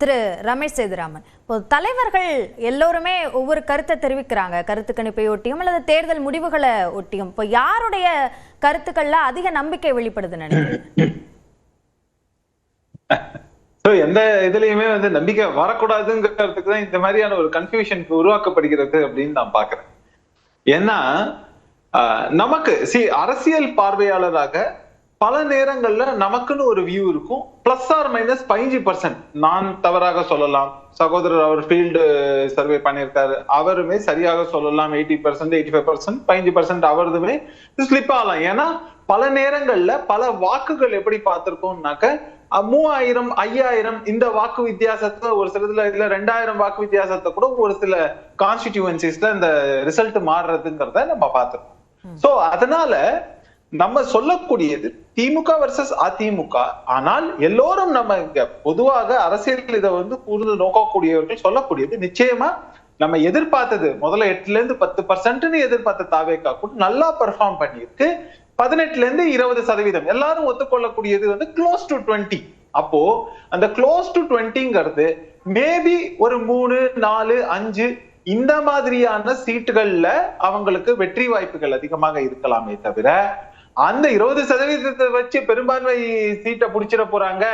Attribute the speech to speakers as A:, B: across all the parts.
A: திரு ரமேஷ் சேதுராமன், இப்போ தலைவர்கள் எல்லோருமே ஒவ்வொரு கருத்தை தெரிவிக்கிறாங்க, கருத்து கணிப்பை ஒட்டியும் அல்லது தேர்தல் முடிவுகளை ஒட்டியும். இப்போ யாருடைய கருத்துக்கள்ல அதிக நம்பிக்கை வெளிப்படுதுன்னு நினைக்கிறீங்க?
B: எந்த இதுலயுமே நம்பிக்கை வரக்கூடாதுங்கிறதுக்கு தான் இந்த மாதிரியான ஒரு கன்ஃபியூஷன் உருவாக்கப்படுகிறது அப்படின்னு நான் பாக்குறேன். ஏன்னா நமக்கு அரசியல் பார்வையாளராக பல நேரங்கள்ல நமக்குன்னு ஒரு வியூ இருக்கும். Plus or minus 15%. நான் தவறாக சொல்லலாம், சகோதரர் அவர் ஃபீல்டு சர்வே பண்ணியிருக்காரு, அவருமே சரியாக சொல்லலாம். 80%, 85%, 15% அவருதுமே ஸ்லிப் ஆகலாம். ஏன்னா பல நேரங்கள்ல பல வாக்குகள் எப்படி பார்த்திருக்கோம்னாக்க 3000, 5000 இந்த வாக்கு வித்தியாசத்தை, ஒரு சிலதுல இல்ல 2000 வாக்கு வித்தியாசத்தை கூட ஒரு சில கான்ஸ்டிடியூவன்சிஸ்ல இந்த ரிசல்ட் மாறுறதுங்கிறத நம்ம பார்த்திருக்கோம். சோ அதனால நம்ம சொல்லக்கூடியது திமுக வர்சஸ் அதிமுக. ஆனால் எல்லோரும் நம்ம இங்க பொதுவாக அரசியல் இதை கூர்ந்து நோக்கக்கூடியவர்கள் சொல்லக்கூடியது நிச்சயமா நம்ம எதிர்பார்த்தது முதல்ல 8% எதிர்பார்த்த தாவேகா கூட நல்லா பெர்ஃபார்ம் பண்ணிருக்கு. 18% எல்லாரும் ஒத்துக்கொள்ளக்கூடியது க்ளோஸ் டு 20. அப்போ அந்த க்ளோஸ் டு 20ங்கிறது மேபி ஒரு 3, 4, 5 இந்த மாதிரியான சீட்டுகள்ல அவங்களுக்கு வெற்றி வாய்ப்புகள் அதிகமாக இருக்கலாமே தவிர அந்த 20% வச்சு பெரும்பான்மை சீட்டை புடிச்சிட போறாங்க,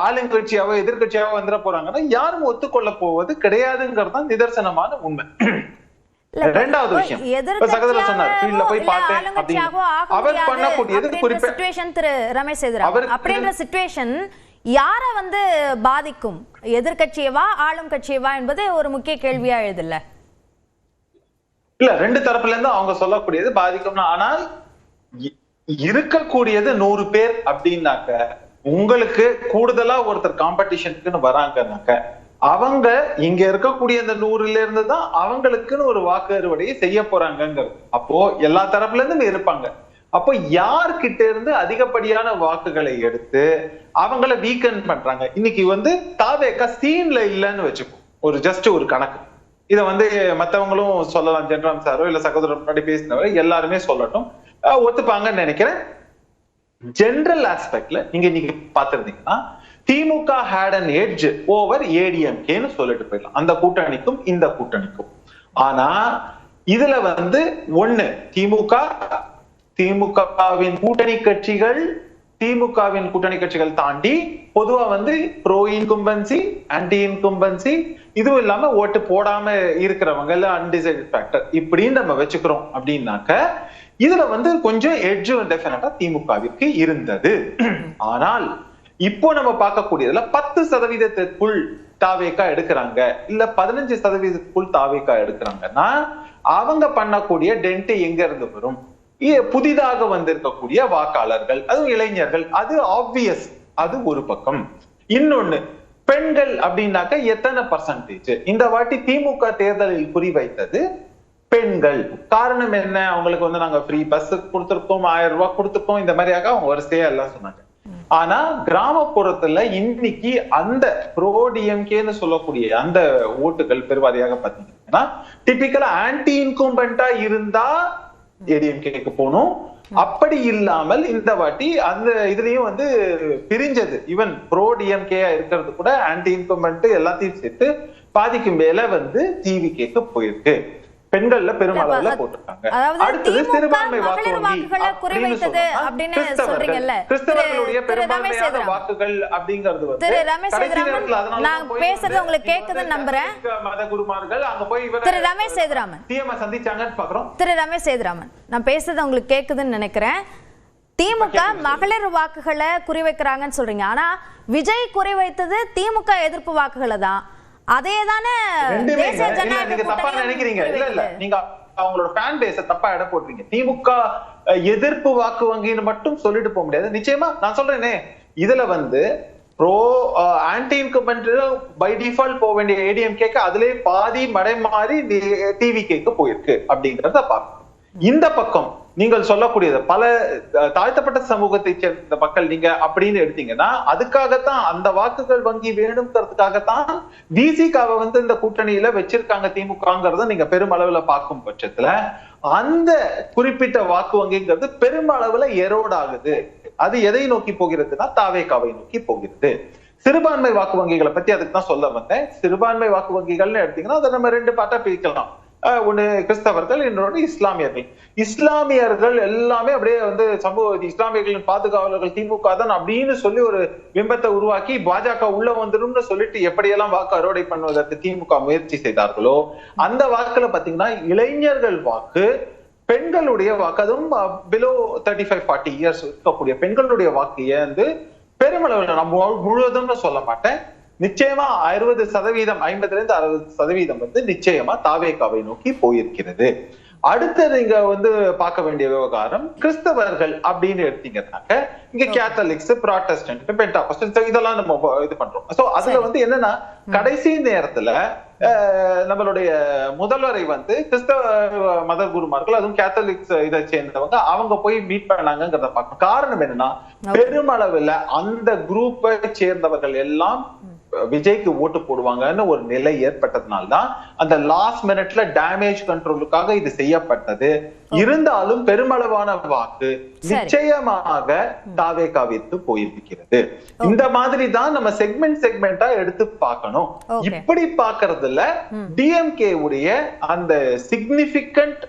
B: ஆளுங்கட்சியாவோ எதிர்கட்சியாவோ வந்துட போறாங்கன்னா யாரும் ஒத்துக்கொள்ள போவது கிடையாதுங்கிறது நிதர்சனமான உண்மை. ரெண்டாவது விஷயம், சகோதரர் சொன்னார் ஃபீல்ட்ல போய் பார்த்தேன் அப்படின்னு. அவர் பண்ணக்கூடியது
A: குறிப்பிட்ட திரு ரமேஷ் சேதுராமன் அப்படின்ற சிச்சுவேஷன் யார பாதிக்கும், எதிர்கட்சியவா ஆளும் கட்சியவா என்பது ஒரு முக்கிய கேள்வியா எழுதுல.
B: இல்ல, ரெண்டு தரப்புல இருந்து அவங்க சொல்லக்கூடியது பாதிக்கும். ஆனால் இருக்கக்கூடியது 100 பேர் அப்படின்னாக்க உங்களுக்கு கூடுதலா ஒருத்தர் காம்படிஷனுக்குன்னு வராங்கன்னாக்க அவங்க இங்க இருக்கக்கூடிய அந்த 100ல இருந்து தான் அவங்களுக்குன்னு ஒரு வாக்கு அறுவடையை செய்ய போறாங்கிறது. அப்போ எல்லா தரப்புல இருந்தும் இருப்பாங்க. அப்போ யார்கிட்ட இருந்து அதிகப்படியான வாக்குகளை எடுத்து அவங்கள வீக்கன் பண்றாங்க. இன்னைக்கு தாவேகா சீன்ல இல்லைன்னு வச்சுப்போம், ஒரு ஜஸ்ட் ஒரு கணக்கு. இத மத்தவங்களும் சொல்லலாம், ஜென்ராம் சாரோ இல்ல சகோதரர் முன்னாடி பேசினவரை எல்லாருமே சொல்லட்டும், ஒத்துப்பாங்கன்னு நினைக்கிறேன். ஜெனரல் ஆஸ்பெக்ட்ல நீங்க இன்னைக்கு பாத்துருந்தீங்கன்னா திமுக had an edge over ஏடிஎம்கேன்னு சொல்லிட்டு போயிடலாம், அந்த கூட்டணிக்கும் இந்த கூட்டணிக்கும். ஆனா இதுல ஒண்ணு திமுகவின் கூட்டணி கட்சிகள் தாண்டி பொதுவா ப்ரோ இன்கும்பன்சி, ஆன்டி இன்கும்பன்சி, இதுவும் இல்லாம ஓட்டு போடாம இருக்கிறவங்க இல்ல அன்டிசைடட் ஃபேக்டர் இப்படின்னு நம்ம வச்சுக்கிறோம். அப்படின்னாக்க இதுல கொஞ்சம் எட்ஜ் டெஃபினட்டா திமுகவிற்கு இருந்தது. ஆனால் இப்போ நம்ம பார்க்கக்கூடியதுல 10%க்குள் தாவேகா எடுக்கிறாங்க இல்ல 15%க்குள் தாவேகா எடுக்கிறாங்கன்னா அவங்க பண்ணக்கூடிய டென்ட் எங்க இருந்து வரும்? புதிதாக வந்திருக்கக்கூடிய வாக்காளர்கள், அதுவும் இளைஞர்கள், அது ஆப்வியஸ், அது ஒரு பக்கம். இன்னொன்னு, பெண்கள் அப்படின்னாக்க எத்தனை பர்சன்டேஜ்? இந்த வாட்டி திமுக தேர்தலில் குறிவைத்தது பெண்கள். காரணம் என்ன? அவங்களுக்கு நாங்க ஃப்ரீ பஸ் கொடுத்திருக்கோம், 1000 ரூபாய் கொடுத்திருக்கோம், இந்த மாதிரியாக அவங்க வரிசையா எல்லாம் சொன்னாங்க. ஆனா கிராமப்புறத்துல இன்னைக்கு அந்த ப்ரோ டிஎம்கேன்னு சொல்லக்கூடிய அந்த ஓட்டுகள் பெருவாரியாக பாத்தீங்கன்னா டிபிக்கலா ஆன்டி இன்கும்பென்டா இருந்தா ஏடிஎம்கேக்கு போகணும். அப்படி இல்லாமல் இந்த வாட்டி அந்த இதுலயும் பிரிஞ்சது. ஈவன் ப்ரோ டிஎம்கேயா இருக்கிறது கூட ஆன்டி இன்கும்பென்ட் எல்லாத்தையும் சேர்த்து பாதிக்கும் மேல டிவிகேக்கு போயிருக்கு. பெண்கள்ல பெருமளவுல போட்டிருக்காங்க. அடுத்தது சிறுபான்மை வாக்குகளை
A: குறைவைத்தது அப்படின்னு சொல்றீங்கல்ல,
B: கிறிஸ்தவர்களுடைய பெரும்பான்மையான வாக்குகள் அப்படிங்கிறது
A: திரு ரமேஷ் சேதுராமன், நான் பேசுறது உங்களுக்கு கேக்குதுன்னு நம்புறேன்.
B: மத குருமார்கள் அங்க போய்
A: திரு ரமேஷ் சேதுராமன்
B: சிஎம் சந்திச்சாங்கன்னு பாக்குறோம்.
A: திரு ரமேஷ் சேதுராமன், நான் பேசுறது உங்களுக்கு கேக்குதுன்னு நினைக்கிறேன். திமுக மகளிர் வாக்குகளை குறிவைக்கிறாங்கன்னு சொல்றீங்க, ஆனா விஜய் குறிவைத்தது திமுக எதிர்ப்பு வாக்குகளை தான். அதேதானே தேசிய ஜனநாயக
B: தப்பா நினைக்கிறீங்க. இல்ல நீங்க அவங்களோட ஃபேன் பேஸ தப்பா இட போடுறீங்க. திமுக எதிர்ப்பு வாக்கு வங்கின்னு மட்டும் சொல்லிட்டு போக முடியாது. நிச்சயமா நான் சொல்றேனே, இதுல ப்ரோ ஆன்டி இன்கும்பென்ட் பை டிஃபால்ட் போக வேண்டிய ஏடிஎம்கேக்கு அதுலயே பாதி மடை மாறி டிவிகேக்கு போயிருக்கு அப்படிங்கறத பார்க்கணும். இந்த பக்கம் நீங்கள் சொல்லக்கூடியது பல தாழ்த்தப்பட்ட சமூகத்தை சேர்ந்த மக்கள் நீங்க அப்படின்னு எடுத்தீங்கன்னா அதுக்காகத்தான், அந்த வாக்குகள் வங்கி வேணுங்கிறதுக்காகத்தான் விசிகாவை இந்த கூட்டணியில வச்சிருக்காங்க திமுகங்கிறத நீங்க பெருமளவுல பார்க்கும் பட்சத்துல அந்த குறிப்பிட்ட வாக்கு வங்கிங்கிறது பெருமளவுல எரோட் ஆகுது. அது எதை நோக்கி போகிறதுனா தாவேகாவை நோக்கி போகிறது. சிறுபான்மை வாக்கு வங்கிகளை பத்தி அதுக்கு தான் சொல்ல வந்தேன். சிறுபான்மை வாக்கு வங்கிகள்னு எடுத்தீங்கன்னா அதை நம்ம 2 பார்ட்டா பிரிக்கலாம். ஒண்ணு கிறிஸ்தவர்கள், இன்னொன்று இஸ்லாமியர்கள். இஸ்லாமியர்கள் எல்லாமே அப்படியே வந்து இஸ்லாமியர்களின் பாதுகாவலர்கள் திமுக தான் அப்படின்னு சொல்லி ஒரு பிம்பத்தை உருவாக்கி பாஜக உள்ள வந்துடும் சொல்லிட்டு எப்படியெல்லாம் வாக்கு அறுவடை பண்ணுவதற்கு திமுக முயற்சி செய்தார்களோ அந்த வாக்குல பாத்தீங்கன்னா இளைஞர்கள் வாக்கு, பெண்களுடைய வாக்கு, அதுவும் பிலோ 35-40 இயர்ஸ் இருக்கக்கூடிய பெண்களுடைய வாக்கு வந்து பெருமளவில் நம்ம முழுவதும் சொல்ல மாட்டேன், நிச்சயமா 60%, 50% வந்து நிச்சயமா தாவேகாவை நோக்கி போயிருக்கிறது. அடுத்து நீங்க வந்து பார்க்க வேண்டிய விவகாரம் கிறிஸ்தவர்கள் அப்படின்னு எடுத்தீங்கன்னாக்க இங்க கேத்தலிக்ஸ், ப்ராட்டஸ்டன்ட், பென்டாகோஸ்டல் இதெல்லாம் நம்ம இது பண்றோம். சோ அதுல வந்து என்னன்னா கடைசி நேரத்துல நம்மளுடைய முதல்வரை வந்து கிறிஸ்தவ மத குருமார்கள், அதுவும் கேத்தலிக்ஸ் இதை சேர்ந்தவங்க, அவங்க போய் மீட் பண்ணாங்கிறத பார்க்கணும். காரணம் என்னன்னா பெருமளவுல அந்த குரூப்பை சேர்ந்தவர்கள் எல்லாம் விஜய்க்கு ஓட்டு போடுவாங்கன்னு ஒரு நிலை ஏற்பட்டதுனால்தான் அந்த லாஸ்ட் மினிட்ல டேமேஜ் கண்ட்ரோலுக்காக இது செய்யப்பட்டது. இருந்தாலும் பெருமளவான வாக்கு நிச்சயமாக தாவேகாவிற்கு போயிருக்கிறது. இந்த மாதிரி தான் நம்ம செக்மெண்டா எடுத்து பார்க்கணும். இப்படி பார்க்கறதுல டிஎம்கே உடைய அந்த significant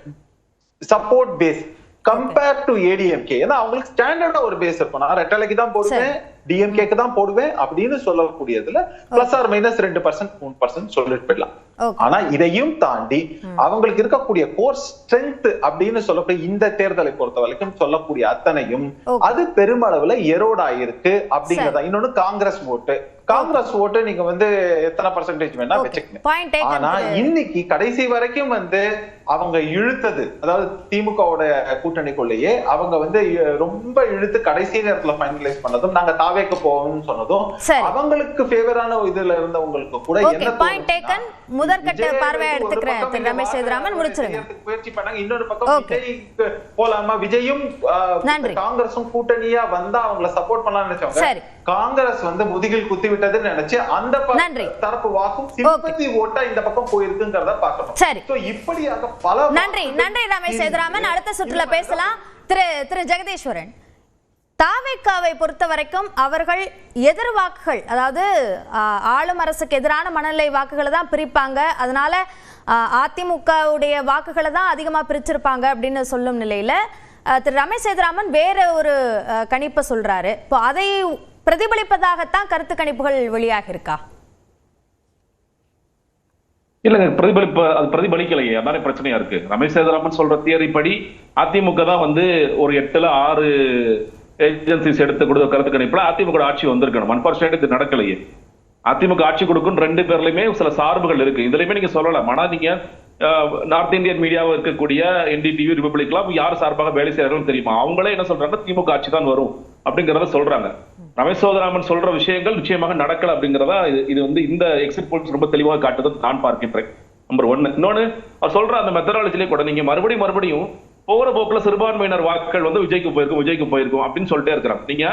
B: support base compare to ADMK, ஏன்னா அவங்களுக்கு ஸ்டாண்டர்டா ஒரு பேஸ் இருக்கும். நான் ரெட்டலைக்கு தான் போடுவேன், டிஎம்கேக்கு தான் போடுவேன் அப்படின்னு சொல்லக்கூடியதுல பிளஸ் ஆர் மைனஸ் 2% 3% சொல்லிட்டு போயிடலாம். ஆனா இதையும் தாண்டி அவங்களுக்கு இருக்கக்கூடிய கோர் ஸ்ட்ரென்த் அப்படின்னு சொல்லக்கூடிய இந்த தேர்தலை பொறுத்த வரைக்கும் சொல்லக்கூடிய அத்தனையும் அது பெருமளவுல எரோட் ஆயிருக்கு அப்படிங்கறதா. இன்னொன்னு காங்கிரஸ் ஓட்டு நீங்க வந்து எத்தனை பர்சன்டேஜ் வேணா வச்சுக்கணும். ஆனா இன்னைக்கு கடைசி வரைக்கும் வந்து அவங்க இழுத்தது, அதாவது திமுகவோட கூட்டணிக்குள்ளேயே அவங்க வந்து ரொம்ப இழுத்து கடைசி நேரத்துல ஃபைனலைஸ் பண்ணதும், நாங்க தாவேக்கு போவோம்னு சொன்னதும், அவங்களுக்கு ஃபேவரான இதுல இருந்தவங்களுக்கு கூட என்ன
A: முதற்கட்ட பார்வையா எடுத்துக்கிறேன். ரமேஷ் சேதுராமன் முடிச்சிருங்க.
B: முயற்சி பண்ணாங்க. இன்னொரு பக்கம் விஜய்க்கு போலாமா, விஜயும் காங்கிரஸும் கூட்டணியா வந்தா அவங்களை சப்போர்ட் பண்ணலாம்னு நினைச்சவங்க காங்கிரஸ் வந்து முதுகில் குத்தி விட்டதுன்னு நினைச்சு அந்த தரப்பு வாக்கும் சிம்பத்தி ஓட்டா இந்த பக்கம் போயிருக்குங்கிறத பார்க்கணும்.
A: சரி,
B: இப்படியாக பல.
A: நன்றி ரமேஷ் சேதுராமன். அடுத்த சுற்றுல பேசலாம். திரு ஜெகதீஸ்வரன், தாவேகாவை பொறுத்த வரைக்கும் அவர்கள் எதிர் வாக்குகள், அதாவது ஆளும் அரசுக்கு எதிரான மனநிலை வாக்குகளை தான் பிரிப்பாங்க, அதனால அதிமுகவுடைய வாக்குகளை தான் அதிகமா பிரிச்சிருப்பாங்க அப்படின்னு சொல்லும் நிலையில திரு ரமேஷ் சேதுராமன் வேற ஒரு கணிப்பை சொல்றாரு. இப்போ அதை பிரதிபலிப்பதாகத்தான் கருத்து கணிப்புகள் வெளியாக இருக்கா?
C: இல்லங்க, பிரதிபலிக்கலையே, அதானே பிரச்சனையா இருக்கு. ரமேஷ் சேதுராமன் சொல்ற தியரி படி அதிமுக தான் வந்து ஒரு 8ல 6 ஏஜென்சிஸ் எடுத்து கொடுத்த கருத்து கணிப்புல அதிமுக ஆட்சி வந்திருக்கணும். அன்பார்ச்சுனேட்லி இது நடக்கலையே. அதிமுக ஆட்சி கொடுக்கும் 2 பேர்லயுமே சில சார்புகள் இருக்கு. இதுலயுமே நீங்க சொல்லலாம். ஆனா நீங்க நார்த் இந்தியன் மீடியாவில் இருக்கக்கூடிய என்டிடிவி, ரிபப்ளிக்லாம் யார் சார்பாக வேலை செய்யறாங்கன்னு தெரியுமா? அவங்களே என்ன சொல்றாங்க, திமுக ஆட்சி தான் வரும் அப்படிங்கறத சொல்றாங்க. ரமேஷ் சேதுராமன் சொல்ற விஷயங்கள் நிச்சயமாக நடக்கல அப்படிங்கறதா இது வந்து இந்த எக்ஸிட் போல்ஸ் ரொம்ப தெளிவாக காட்டுறது நான் பார்க்கின்றேன். நம்பர் 1. இன்னொன்னு, அவர் சொல்ற அந்த மெத்தடாலஜிலே கூட நீங்க மறுபடியும் போற போக்குல சிறுபான்மையினர் வாக்குகள் வந்து விஜய்க்கு போயிருக்கும் அப்படின்னு சொல்லிட்டே இருக்கிறாங்க. நீங்க